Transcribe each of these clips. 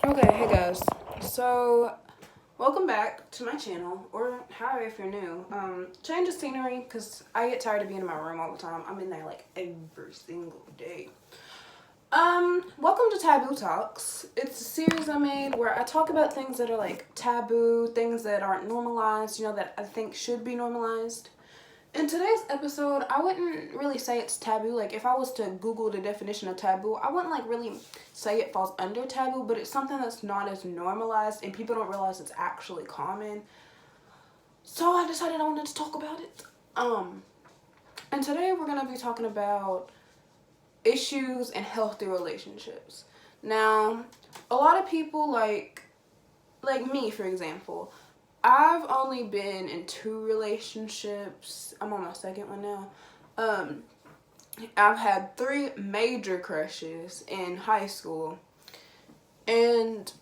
Okay, hey guys. So, welcome back to my channel, or hi if you're new. Change of scenery, because I get tired of being in my room all the time. I'm in there like every single day. Welcome to Taboo Talks. It's a series I made where I talk about things that are like taboo, things that aren't normalized, that I think should be normalized. In today's episode, I wouldn't really say it's taboo. Like, if I was to Google the definition of taboo, I wouldn't, really say it falls under taboo, but it's something that's not as normalized, and people don't realize it's actually common. So I decided I wanted to talk about it. And today we're going to be talking about issues in healthy relationships. Now, a lot of people, like me, for example, I've only been in 2 relationships. I'm on my second one now. I've had 3 major crushes in high school. And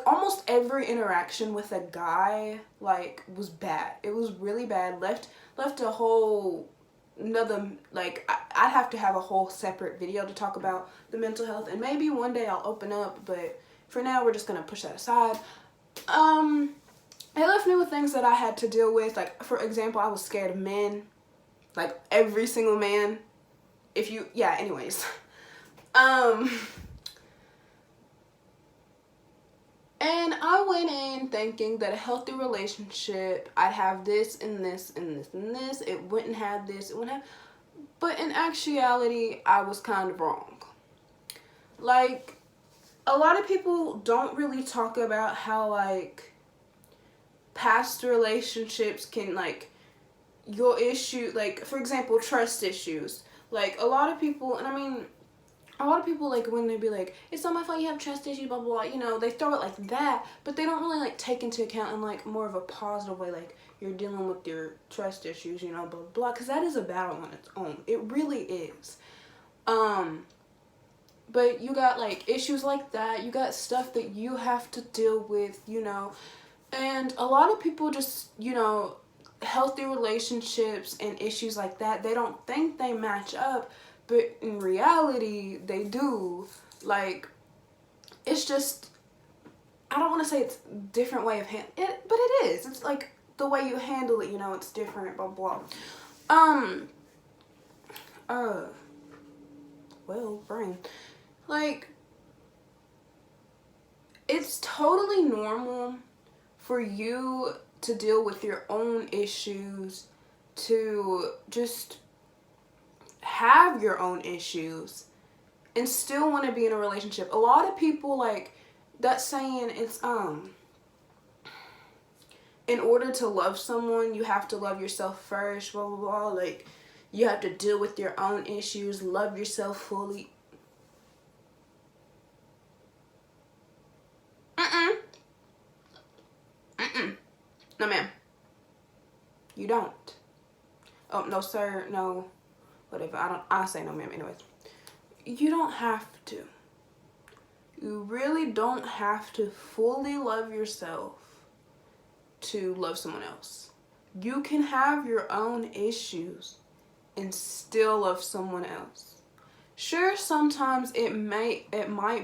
almost every interaction with a guy, was bad. It was really bad. Left a whole another, I'd have to have a whole separate video to talk about the mental health. And maybe one day I'll open up, but for now we're just going to push that aside. It left me with things that I had to deal with. Like, for example, I was scared of men. Like, every single man. Anyways. And I went in thinking that a healthy relationship, I'd have this and this and this and this. It wouldn't have this, it wouldn't have. But in actuality, I was kind of wrong. Like, a lot of people don't really talk about how, past relationships can, your issue, for example, trust issues. A lot of people, when they be like, it's not my fault you have trust issues, blah, blah, blah, they throw it like that, but they don't really, take into account in, more of a positive way, you're dealing with your trust issues, blah, blah, blah, because that is a battle on its own. It really is. But you got, issues like that. You got stuff that you have to deal with, And a lot of people just, healthy relationships and issues like that, they don't think they match up, but in reality, they do. It's just, I don't want to say it's a different way of handling it, but it is. It's the way you handle it, it's different, blah, blah. Brain. It's totally normal for you to deal with your own issues, to just have your own issues and still want to be in a relationship. A lot of people, that saying, it's in order to love someone, you have to love yourself first, blah, blah, blah. You have to deal with your own issues, love yourself fully. No, ma'am. You don't. Oh, no, sir. No. Whatever. I say no, ma'am. Anyways. You don't have to. You really don't have to fully love yourself to love someone else. You can have your own issues and still love someone else. Sure, sometimes it might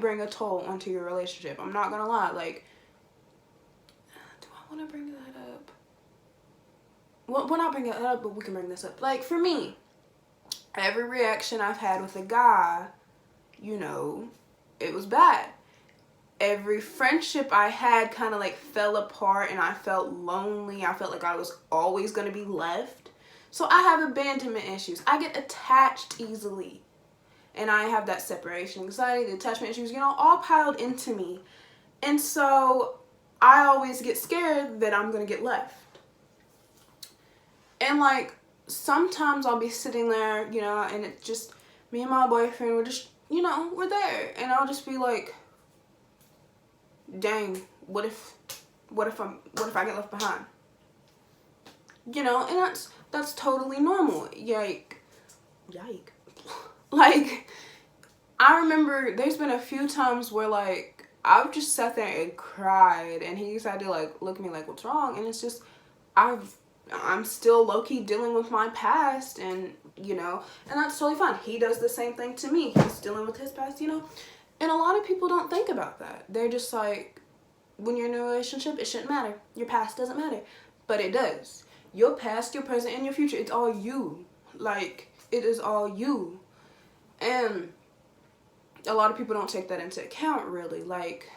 bring a toll onto your relationship. I'm not gonna lie. Do I want to bring that up? Well, we're not bringing it up, but we can bring this up. For me, every reaction I've had with a guy, it was bad. Every friendship I had kind of fell apart, and I felt lonely. I felt like I was always going to be left. So I have abandonment issues. I get attached easily. And I have that separation anxiety, the attachment issues, all piled into me. And so I always get scared that I'm going to get left. And sometimes I'll be sitting there, and it's just me and my boyfriend, we're just, we're there. And I'll just be like, dang, what if I get left behind? And that's totally normal. Yike. I remember there's been a few times where I've just sat there and cried, and he's had to look at me what's wrong? And it's just, I'm still low-key dealing with my past, and that's totally fine. He does the same thing to me. He's dealing with his past, And a lot of people don't think about that. They're just like, when you're in a relationship, it shouldn't matter. Your past doesn't matter. But it does. Your past, your present, and your future, it's all you. Like, it is all you. And a lot of people don't take that into account, really. Like,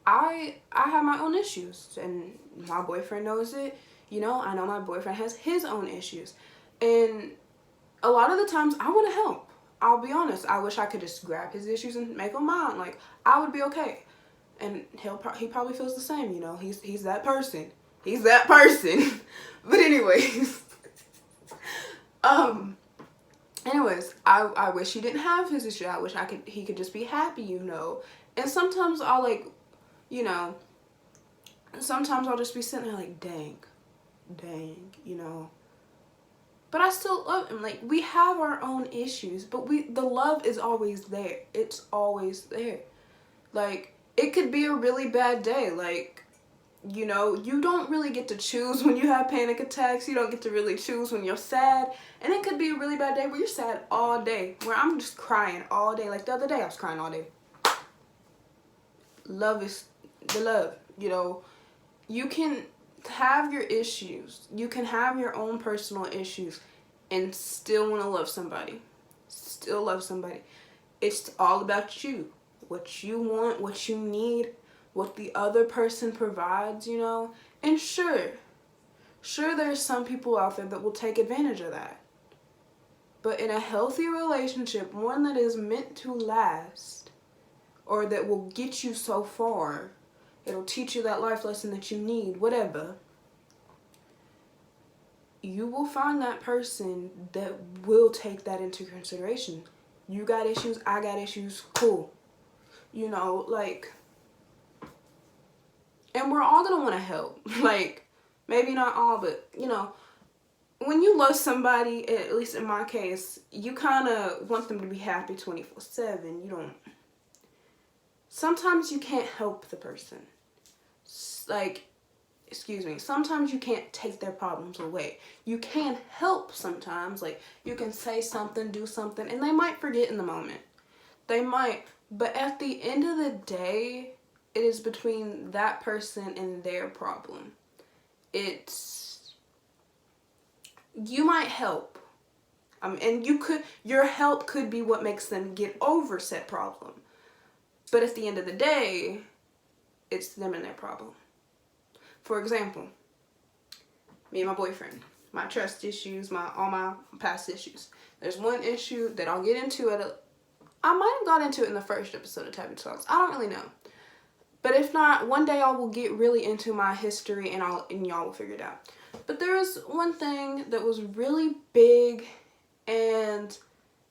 I have my own issues, and my boyfriend knows it. You know, I know my boyfriend has his own issues. And a lot of the times, I want to help. I'll be honest. I wish I could just grab his issues and make them mine. Like, I would be okay. And he probably feels the same, you know. He's that person. He's that person. But anyways. Anyways, I wish he didn't have his issue. I wish he could just be happy, you know. And sometimes I'll, like, you know, sometimes I'll just be sitting there like, dang, you know. But I still love him. Like, we have our own issues, but the love is always there. It's always there. Like, it could be a really bad day. Like, you know, you don't really get to choose when you have panic attacks. You don't get to really choose when you're sad. And it could be a really bad day where you're sad all day, where I'm just crying all day. Like, the other day, I was crying all day. Love is the love, you know. You can have your issues. You can have your own personal issues and still want to love somebody. Still love somebody. It's all about you. What you want, what you need, what the other person provides, you know. And sure there's some people out there that will take advantage of that. But in a healthy relationship, one that is meant to last, or that will get you so far, it'll teach you that life lesson that you need, whatever, you will find that person that will take that into consideration. You got issues, I got issues, cool. You know, like, and we're all gonna want to help. Like, maybe not all, but, you know, when you love somebody, at least in my case, you kind of want them to be happy 24/7. You don't, sometimes you can't help the person. Like, excuse me, sometimes you can't take their problems away. You can help sometimes. Like, you can say something, do something, and they might forget in the moment. They might. But at the end of the day, it is between that person and their problem. You might help. And your help could be what makes them get over said problem. But at the end of the day, it's them and their problem. For example, me and my boyfriend, my trust issues, all my past issues. There's one issue that I'll get into I might have got into it in the first episode of Taboo Talks. I don't really know. But if not, one day I will get really into my history and y'all will figure it out. But there was one thing that was really big, and,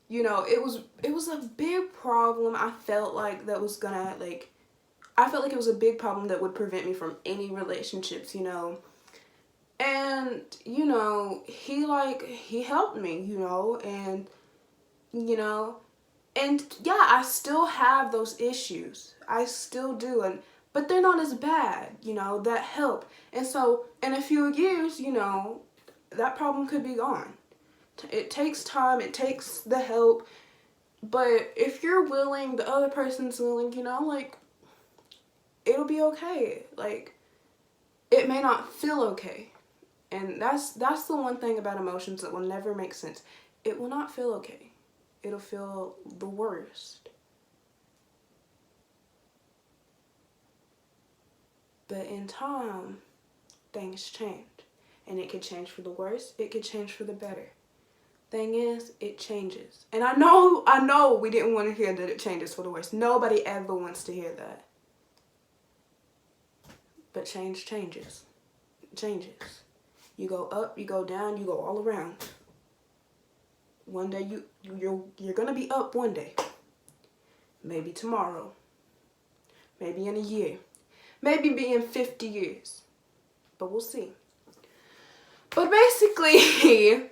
you know, it was a big problem. I felt like that was gonna, like, I felt like it was a big problem that would prevent me from any relationships, you know. And, you know, he helped me, you know, and, you know, and yeah, I still have those issues. I still do, but they're not as bad, you know, that help. And so, in a few years, you know, that problem could be gone. It takes time, it takes the help, but if you're willing, the other person's willing, you know, like, it'll be okay. Like, it may not feel okay. And that's the one thing about emotions that will never make sense. It will not feel okay. It'll feel the worst. But in time, things change. And it could change for the worse. It could change for the better. Thing is, it changes. And I know we didn't want to hear that it changes for the worse. Nobody ever wants to hear that. But change changes. It changes. You go up, you go down, you go all around. One day you're gonna be up one day. Maybe tomorrow. Maybe in a year. Maybe be in 50 years. But we'll see. But basically, I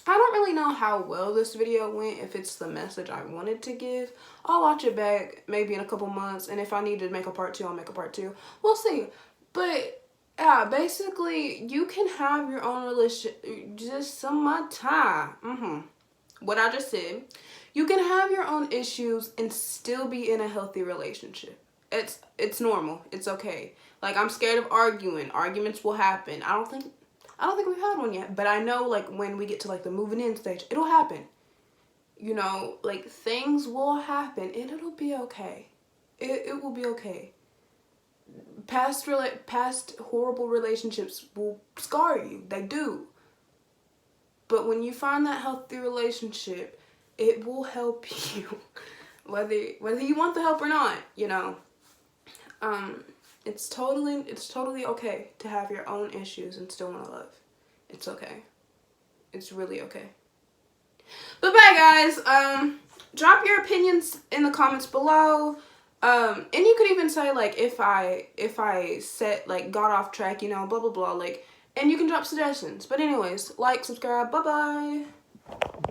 don't really know how well this video went, if it's the message I wanted to give. I'll watch it back maybe in a couple months, and if I need to make a part 2, I'll make a part 2. We'll see. But yeah, basically, you can have your own relationship just some time. What I just said. You can have your own issues and still be in a healthy relationship. It's normal. It's okay. Like, I'm scared of arguing. Arguments will happen. I don't think we've had one yet, but I know, like, when we get to, like, the moving in stage, it'll happen. You know, like, things will happen and it'll be okay. It will be okay. Past horrible relationships will scar you. They do. But when you find that healthy relationship, it will help you. whether you want the help or not, you know. It's totally okay to have your own issues and still want to love. It's okay. It's really okay. But bye, guys. Drop your opinions in the comments below. And you could even say, like, if I set, like, got off track, you know, blah blah blah, like, and you can drop suggestions. But anyways, like, subscribe, bye bye.